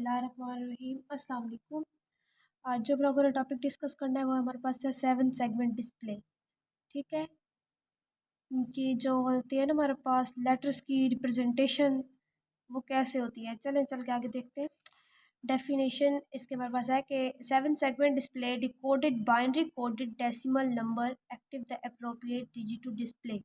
बिस्मिल्लाहिर्रहमानिर्रहीम। अस्सलाम वालेकुम। आज जो हम लोगों ने टॉपिक डिस्कस करना है वो हमारे पास है 7 सेगमेंट डिस्प्ले। ठीक है, कि जो होती है ना हमारे पास लेटर्स की रिप्रेजेंटेशन वो कैसे होती है। चलें चल के आगे देखते हैं। डेफिनेशन इसके हमारे पास है कि 7 segment display decoded binary coded decimal number active the appropriate digit to display.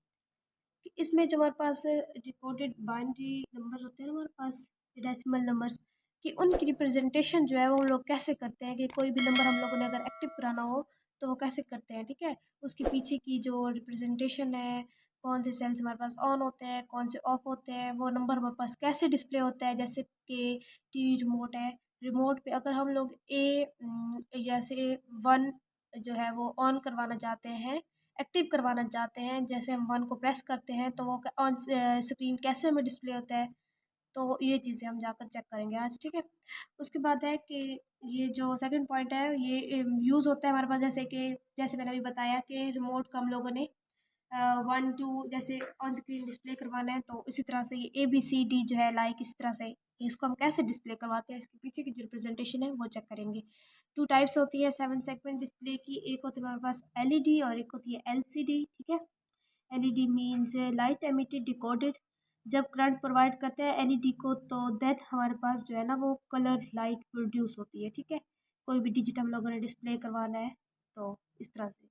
इसमें जो हमारे पास डिकोडेड बाइनरी नंबर होते हैं ना हमारे पास डेसिमल नंबर्स कि उनकी रिप्रेजेंटेशन जो है वो हम लोग कैसे करते हैं कि कोई भी नंबर हम लोगों ने अगर एक्टिव कराना हो तो वो कैसे करते हैं। ठीक है, उसके पीछे की जो रिप्रेजेंटेशन है, कौन से सेल्स हमारे पास ऑन होते हैं, कौन से ऑफ होते हैं, वो नंबर हमारे पास कैसे डिस्प्ले होता है। जैसे कि टी रिमोट है, रिमोट पे अगर हम लोग जैसे 1 जो है वो ऑन करवाना चाहते हैं, एक्टिव करवाना चाहते हैं, जैसे हम 1 को प्रेस करते हैं तो वो ऑन स्क्रीन कैसे हमें डिस्प्ले होता है। तो ये चीज़ें हम जाकर चेक करेंगे आज। ठीक है, उसके बाद है कि ये जो सेकंड पॉइंट है ये यूज़ होता है हमारे पास, जैसे मैंने अभी बताया कि रिमोट का हम लोगों ने 1 2 जैसे ऑन स्क्रीन डिस्प्ले करवाना है, तो इसी तरह से ये ABCD जो है लाइक इस तरह से इसको हम कैसे डिस्प्ले करवाते हैं, इसके पीछे की जो रिप्रेजेंटेशन है वो चेक करेंगे। 2 टाइप्स होती है 7 सेगमेंट डिस्प्ले की। एक होती है हमारे पास LED और एक होती है LCD। ठीक है, LED means light emitted decoded. जब करंट प्रोवाइड करते हैं LED को तो दैट हमारे पास जो है ना वो कलर लाइट प्रोड्यूस होती है। ठीक है, कोई भी डिजिट हम लोगों ने डिस्प्ले करवाना है तो इस तरह से।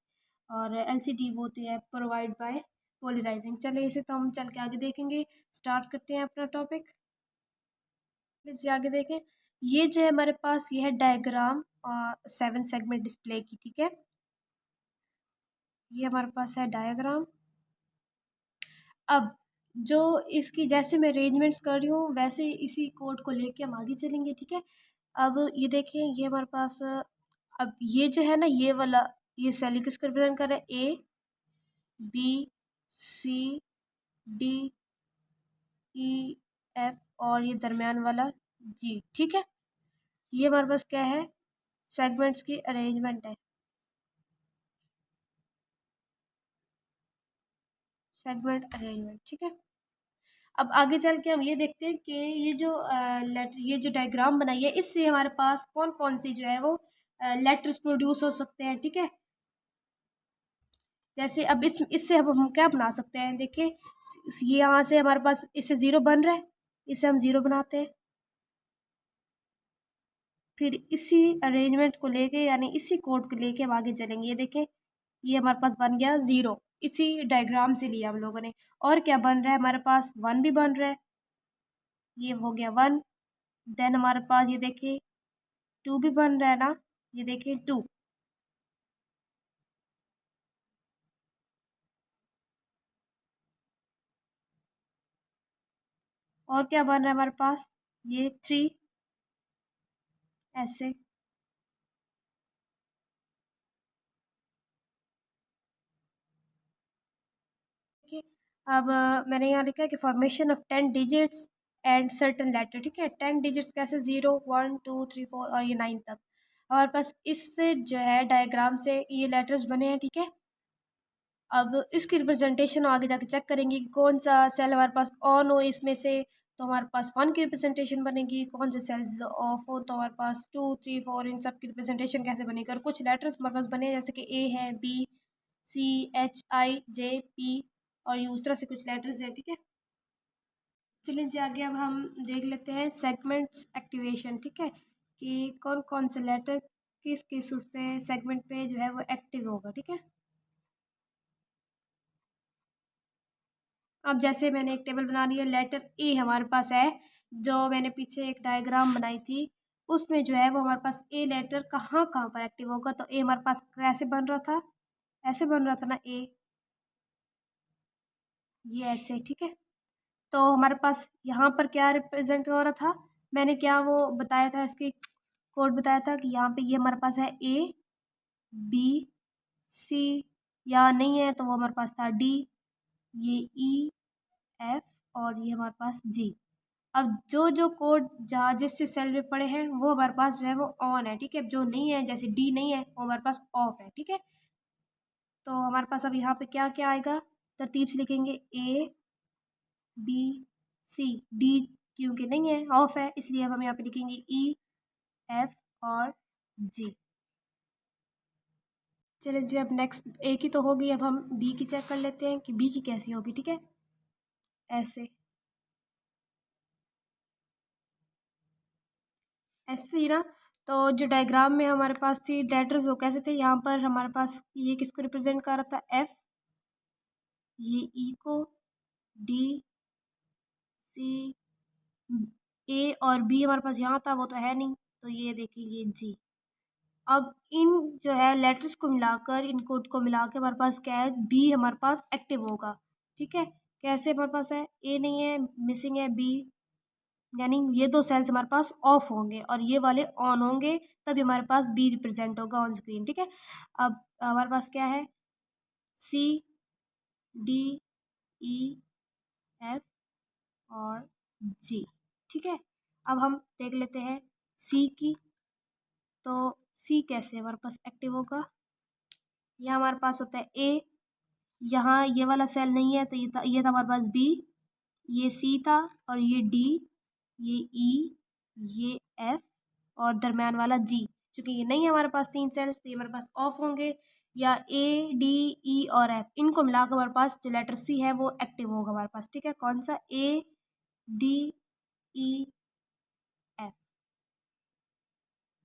और LCD वो होती है प्रोवाइड बाय पोलराइजिंग। चलिए इसे तो हम चल के आगे देखेंगे। स्टार्ट करते हैं अपना टॉपिक। चलिए आगे देखें। ये जो है हमारे पास ये है डायग्राम 7 सेगमेंट डिस्प्ले की। ठीक है, ये हमारे पास है डायग्राम। अब जो इसकी जैसे मैं अरेंजमेंट्स कर रही हूँ वैसे इसी कोड को लेके हम आगे चलेंगे। ठीक है, अब ये देखिए ये हमारे पास अब ये जो है ना ये वाला ये सेल किसको रिप्रेजेंट कर रहा है, ABCDEF और ये दरमियान वाला G। ठीक है, ये हमारे पास क्या है, सेगमेंट्स की अरेंजमेंट है, सेगमेंट अरेंजमेंट। ठीक है, अब आगे चल के हम ये देखते हैं कि ये जो डायग्राम बनाई है इससे हमारे पास कौन कौन सी जो है वो लेटर्स प्रोड्यूस हो सकते हैं। ठीक है, जैसे अब इससे हम क्या बना सकते हैं, देखिए ये यहाँ से हमारे पास इससे 0 बन रहा है, इसे हम 0 बनाते हैं। फिर इसी अरेंजमेंट को लेके यानी इसी कोड को लेके हम आगे चलेंगे। ये देखें ये हमारे पास बन गया 0, इसी डायग्राम से लिया हम लोगों ने। और क्या बन रहा है हमारे पास, 1 भी बन रहा है, ये हो गया 1। देन हमारे पास ये देखें 2 भी बन रहा है ना, ये देखें 2। और क्या बन रहा है हमारे पास, ये 3 ऐसे। ठीक है, अब मैंने यहाँ लिखा है कि formation of 10 digits and certain letter. ठीक है, 10 डिजिट्स कैसे, 0 1 2 3 4 और ये 9 तक हमारे पास इससे जो है डायग्राम से ये लेटर्स बने हैं। ठीक है, अब इसकी रिप्रेजेंटेशन आगे जाके चेक करेंगे कि कौन सा सेल हमारे पास ऑन हो इसमें से, तो हमारे पास 1 की रिप्रेजेंटेशन बनेगी। कौन से सेल्स ऑफ हो तो हमारे पास 2 3 4 इन सब की रिप्रेजेंटेशन कैसे बनेगी। और कुछ लेटर्स हमारे पास बने जैसे कि A है, BCHIJP और ये उस तरह से कुछ लेटर्स हैं। ठीक है, चलिए जी आगे अब हम देख लेते हैं सेगमेंट्स एक्टिवेशन। ठीक है, कि कौन कौन से लेटर किस किस उस पे सेगमेंट पे जो है वो एक्टिव होगा। ठीक है, अब जैसे मैंने एक टेबल बना ली है, लेटर ए हमारे पास है, जो मैंने पीछे एक डायग्राम बनाई थी उसमें जो है वो हमारे पास ए लेटर कहाँ कहाँ पर एक्टिव होगा। तो ए हमारे पास कैसे बन रहा था, ऐसे बन रहा था ना ए, ये ऐसे। ठीक है, तो हमारे पास यहाँ पर क्या रिप्रेजेंट हो रहा था, मैंने क्या वो बताया था, इसकी कोड बताया था कि यहाँ पे ये हमारे पास है ABC, यहाँ नहीं है तो वो हमारे पास था D, ये EF और ये हमारे पास G। अब जो जो कोड जहाँ जिस जिस सेल में पड़े हैं वो हमारे पास जो है वो ऑन है। ठीक है, जो नहीं है जैसे D नहीं है वो हमारे पास ऑफ है। ठीक है, तो हमारे पास अब यहाँ पे क्या क्या आएगा, तरतीब से लिखेंगे A B C D क्योंकि नहीं है, ऑफ है, इसलिए अब हम यहाँ पे लिखेंगे ई, एफ और जी। चलिए जी, अब नेक्स्ट ए की तो होगी, अब हम बी की चेक कर लेते हैं कि बी की कैसी होगी। ठीक है, ऐसे ऐसे ही ना। तो जो डायग्राम में हमारे पास थी लेटर्स वो कैसे थे, यहाँ पर हमारे पास ये किसको रिप्रेजेंट कर रहा था, एफ, ये ई को, डी, सी, ए और बी हमारे पास यहाँ था, वो तो है नहीं, तो ये देखिए ये जी। अब इन जो है लेटर्स को मिलाकर, इन कोड को मिला के हमारे पास क्या है, बी हमारे पास एक्टिव होगा। ठीक है, कैसे हमारे पास है, ए नहीं है, मिसिंग है बी, यानी ये दो सेल्स हमारे पास ऑफ होंगे और ये वाले ऑन होंगे, तभी हमारे पास बी रिप्रेजेंट होगा ऑन स्क्रीन। ठीक है, अब हमारे पास क्या है, सी, डी, ई, एफ और जी। ठीक है, अब हम देख लेते हैं सी की। तो सी कैसे हमारे पास एक्टिव होगा, यह हमारे पास होता है ए, यहाँ ये वाला सेल नहीं है तो ये था हमारे पास बी, ये सी था और ये डी, ये ई, ये एफ और दरम्यान वाला जी। चूँकि ये नहीं है हमारे पास तीन सेल, तो ये हमारे पास ऑफ होंगे, या ए, डी, ई और एफ इनको मिलाकर हमारे पास जो लेटर सी है वो एक्टिव होगा हमारे पास। ठीक है, कौन सा, ए, डी, ई, एफ।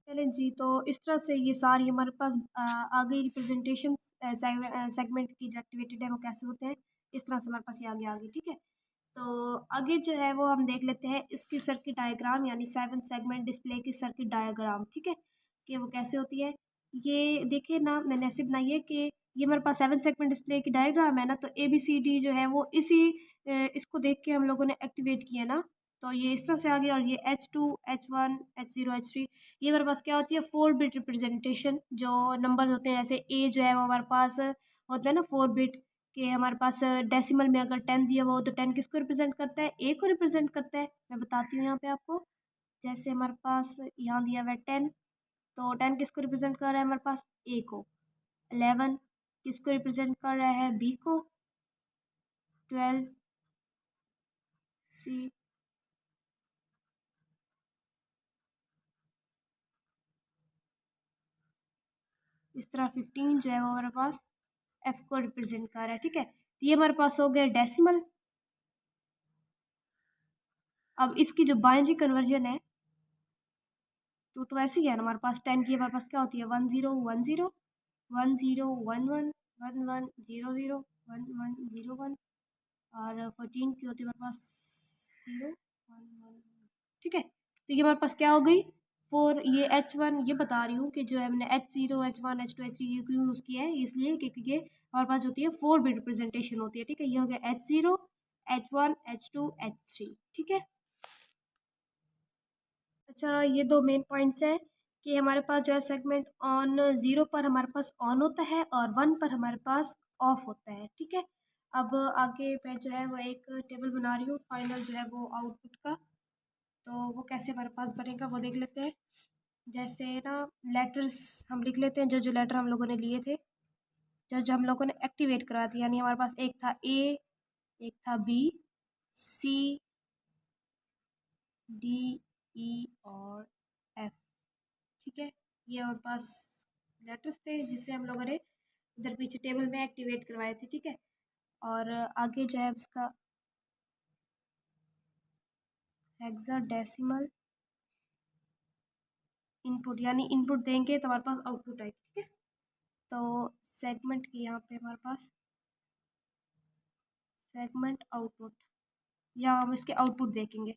चलें जी, तो इस तरह से ये सारी हमारे पास आ गई रिप्रेजेंटेशन सेगमेंट की जो एक्टिवेटेड है वो कैसे होते हैं, इस तरह से हमारे पास ये आगे आ गई। ठीक है, तो आगे जो है वो हम देख लेते हैं इसकी सर्किट डायग्राम, यानी 7 सेगमेंट डिस्प्ले की सर्किट डायग्राम। ठीक है, कि वो कैसे होती है, ये देखिए ना, मैंने ऐसे बनाई है कि ये हमारे पास 7 सेगमेंट डिस्प्ले की डायग्राम है ना, तो ABCD जो है वो इसको देख के हम लोगों ने एक्टिवेट किया ना, तो ये इस तरह से आ गया। और ये H2, H1, H0, H3, ये हमारे पास क्या होती है, 4 बिट रिप्रेजेंटेशन। जो नंबर होते हैं, जैसे ए जो है वो हमारे पास होता है ना 4 बिट, कि हमारे पास डेसिमल में अगर 10 दिया हुआ हो तो 10 किसको रिप्रेजेंट करता है, ए को रिप्रेजेंट करता है। मैं बताती हूँ यहाँ पे आपको, जैसे हमारे पास यहाँ दिया हुआ है 10, तो 10 किसको रिप्रेजेंट कर रहा है हमारे पास, ए को। 11 किसको रिप्रेजेंट कर रहा है, बी को। 12 सी, इस तरह 15 जो है वो हमारे पास एफ को रिप्रेजेंट कर रहा है। ठीक है, तो ये हमारे पास हो गया डेसिमल। अब इसकी जो बाइनरी कन्वर्जन है तो ऐसे ही है ना, हमारे पास 10 की हमारे पास क्या होती है, 10 10 10 11 11 00 11 01। और 14 की होती है हमारे पास 0 1 1। ठीक है, तो ये हमारे पास क्या हो गई, 4। ये H1 ये बता रही हूँ कि जो है हमने H0 H1 H2 H3 ये क्यों यूज़ किया है, इसलिए क्योंकि ये हमारे पास होती है 4 बिट रिप्रेजेंटेशन होती है। ठीक है, ये हो गया H0 H1 H2 H3। ठीक है, अच्छा, ये दो मेन पॉइंट्स हैं कि हमारे पास जो है सेगमेंट ऑन 0 पर हमारे पास ऑन होता है और 1 पर हमारे पास ऑफ होता है। ठीक है, अब आगे मैं जो है वो एक टेबल बना रही हूँ फाइनल जो है वो आउटपुट का, तो वो कैसे हमारे पास बनेगा वो देख लेते हैं। जैसे ना, लेटर्स हम लिख लेते हैं, जो जो लेटर हम लोगों ने लिए थे, जो जो हम लोगों ने एक्टिवेट करा थे, यानी हमारे पास एक था ए, एक था बी, सी, डी, ई और एफ। ठीक है, ये हमारे पास लेटर्स थे जिससे हम लोगों ने इधर पीछे टेबल में एक्टिवेट करवाए थे। ठीक है, और आगे जो है उसका हेक्साडेसिमल इनपुट, यानी इनपुट देंगे तो हमारे पास आउटपुट आएगी। ठीक है, तो सेगमेंट की यहाँ पे हमारे पास सेगमेंट आउटपुट, या हम इसके आउटपुट देखेंगे।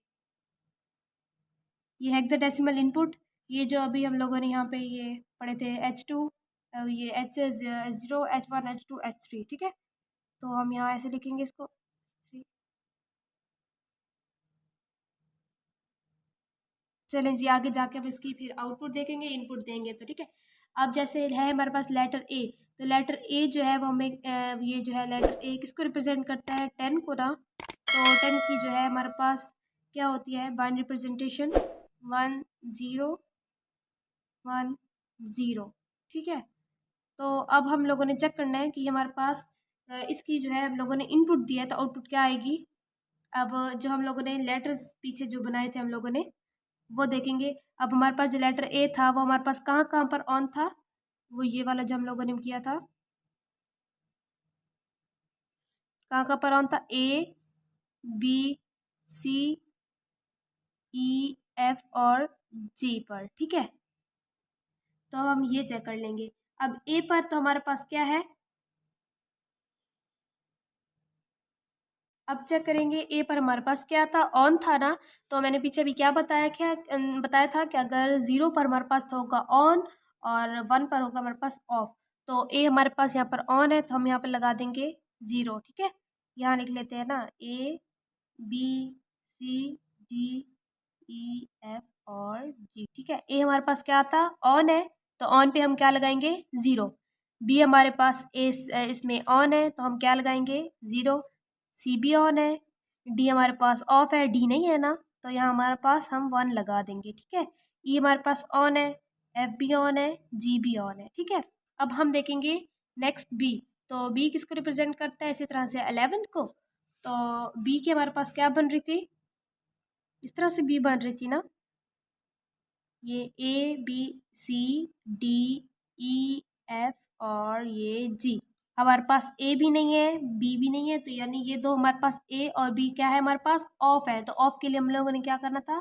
ये हेक्साडेसिमल इनपुट, ये जो अभी हम लोगों ने यहाँ पे ये पढ़े थे H2, ये H0 H1 H2 H3। ठीक है, तो हम यहाँ ऐसे लिखेंगे इसको 3। चलें जी, आगे जाके हम इसकी फिर आउटपुट देखेंगे, इनपुट देंगे तो। ठीक है, अब जैसे है हमारे पास लेटर ए, तो लेटर ए जो है वो हमें ये जो है लेटर ए किसको रिप्रेजेंट करता है, 10 को ना। तो 10 की जो है हमारे पास क्या होती है, बाइनरी रिप्रेजेंटेशन 1 0 1 0। ठीक है, तो अब हम लोगों ने चेक करना है कि हमारे पास इसकी जो है हम लोगों ने इनपुट दिया है तो आउटपुट क्या आएगी, अब जो हम लोगों ने लेटर्स पीछे जो बनाए थे हम लोगों ने वो देखेंगे। अब हमारे पास जो लेटर ए था वो हमारे पास कहाँ कहाँ पर ऑन था, वो ये वाला जो हम लोगों ने किया था, कहाँ कहाँ पर ऑन था, ए बी सी ई एफ और जी पर, ठीक है। तो हम ये चेक कर लेंगे। अब ए पर तो हमारे पास क्या है, अब चेक करेंगे ए पर हमारे पास क्या था, ऑन था ना। तो मैंने पीछे भी क्या बताया, क्या बताया था कि अगर 0 पर हमारे पास तो होगा ऑन और 1 पर होगा हमारे पास ऑफ। तो ए हमारे पास यहाँ पर ऑन है तो हम यहाँ पर लगा देंगे 0, ठीक है। यहाँ लिख लेते हैं ना, A B C D E F और जी, ठीक है। ए हमारे पास क्या था, ऑन है, तो ऑन पे हम क्या लगाएंगे 0। बी हमारे पास इसमें ऑन है तो हम क्या लगाएंगे 0। सी भी ऑन है, डी हमारे पास ऑफ है, डी नहीं है ना, तो यहाँ हमारे पास हम 1 लगा देंगे, ठीक है। ई हमारे पास ऑन है, एफ भी ऑन है, जी भी ऑन है, ठीक है। अब हम देखेंगे नेक्स्ट बी। तो बी किसको रिप्रेजेंट करता है, इसी तरह से 11 को। तो बी के हमारे पास क्या बन रही थी, इस तरह से बी बन रही थी ना, ये A B C D E F और ये जी। हमारे पास ए भी नहीं है, बी भी नहीं है, तो यानी ये दो हमारे पास ए और बी क्या है, हमारे पास ऑफ है। तो ऑफ के लिए हम लोगों ने क्या करना था,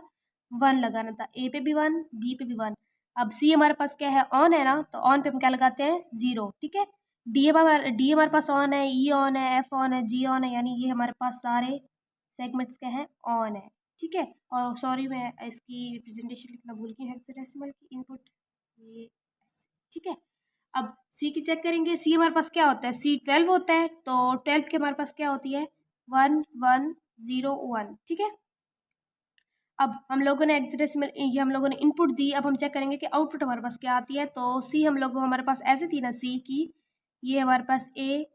1 लगाना था। ए पे भी 1, बी पे भी 1। अब सी हमारे पास क्या है, ऑन है ना, तो ऑन पे हम क्या लगाते हैं 0, ठीक है। डी हमारे पास ऑन है, ई ऑन है, एफ ऑन है, जी ऑन है, यानी ये हमारे पास सारे सेगमेंट्स क्या हैं, ऑन है, ठीक है। और सॉरी मैं इसकी रिप्रेजेंटेशन लिखना भूल गई, हेक्साडेसिमल की इनपुट ये ऐसे, ठीक है। अब सी की चेक करेंगे। सी हमारे पास क्या होता है, सी 12 होता है, तो 12 के हमारे पास क्या होती है 1 1 0 1, ठीक है। अब हम लोगों ने हेक्साडेसिमल ये हम लोगों ने इनपुट दी। अब हम चेक करेंगे कि आउटपुट हमारे पास क्या आती है। तो सी हमारे पास ऐसे थी ना, सी की ये हमारे पास ए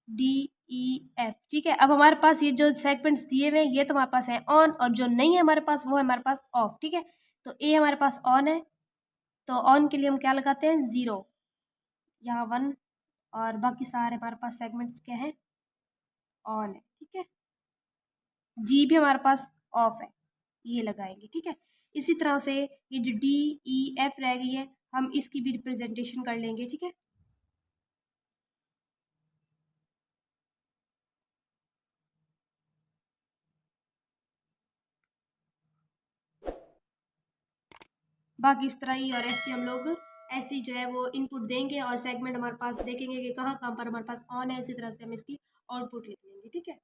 डी ई एफ, ठीक है। अब हमारे पास ये जो सेगमेंट्स दिए हुए हैं ये तो हमारे पास है ऑन, और जो नहीं है हमारे पास वो है हमारे पास ऑफ, ठीक है। तो ए हमारे पास ऑन है, तो ऑन के लिए हम क्या लगाते हैं 0, यहाँ 1, और बाकी सारे हमारे पास सेगमेंट्स क्या हैं, ऑन है, ठीक है। जी भी हमारे पास ऑफ है, ये लगाएंगे, ठीक है। इसी तरह से ये जो डी ई एफ रह गई है हम इसकी भी रिप्रेजेंटेशन कर लेंगे, ठीक है। बाकी इस तरह ई और एफ की हम लोग ऐसी जो है वो इनपुट देंगे और सेगमेंट हमारे पास देखेंगे कि कहाँ कहाँ पर हमारे पास ऑन है। इसी तरह से हम इसकी आउटपुट लिख लेंगे, ठीक है।